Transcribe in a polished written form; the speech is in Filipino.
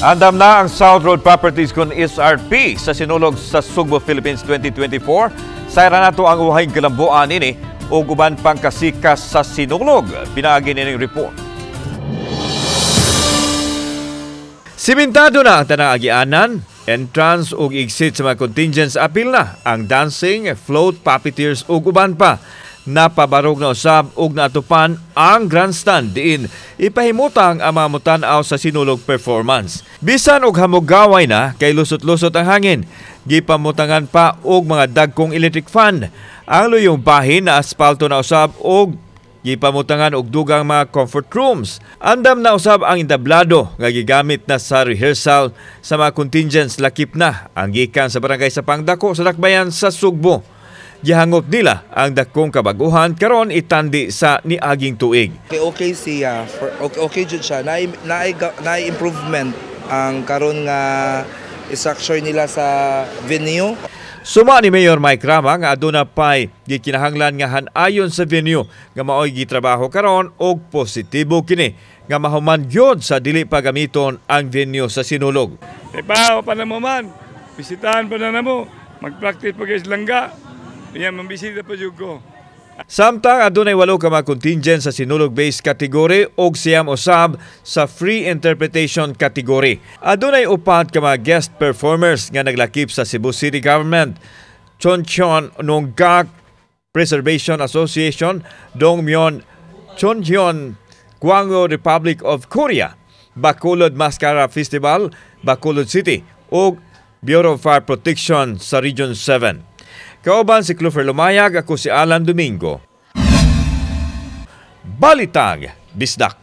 Andam na ang South Road Properties kun SRP sa sinulog sa Sugbo, Philippines 2024. Sayra nato ang uhayng kalambuan ini o guban pang kasikas sa sinulog. Pinaagi nining report. Simentado na ang tanang agianan, entrance ug exit sa mga contingents apil na ang dancing, float, puppeteers ug uban pa. Napabarog na usab ug naatupan ang grandstand diin ipahimutang ang mga mutan-aw sa sinulog performance. Bisan og hamugaway na kay lusot-lusot ang hangin, gipamutangan pa og mga dagkong electric fan. Ang luyong bahin na asfalto na usab og gipamutangan og dugang mga comfort rooms. Andam na usab ang entablado nga gigamit na sa rehearsal sa mga contingents lakip na ang gikan sa barangay sa Pangdako sa Dakbayan sa Sugbo. Gihangop nila ang dakong kabaguhan karon itandi sa niaging tuig. Okay siya, okay jud siya. Na improvement ang karon nga structure nila sa venue. Suma ni Mayor Mike Rama nga aduna pay gikinahanglan nga hanayon sa venue nga maoy gitrabaho karon og positibo kini nga mahuman gyud sa dili pagamiton ang venue sa sinulog. Pa na mo man, bisitahan pa na namo, mag-practice pa guys langga. Yan, mambisita pa jud ko. Samtang adunay 8 ka mga contingent sa sinulog-based category og siyam usab sa free interpretation category. Adunay 4 ka mga guest performers nga naglakip sa Cebu City Government, Choncheon Nonggak Preservation Association, Dongmyeon Choncheon Gwangyo Republic of Korea, Bacolod Mascara Festival, Bacolod City ug Bureau of Fire Protection sa Region 7. Kauban si Clover Lumayag, ako si Alan Domingo. Balitang Bisdak.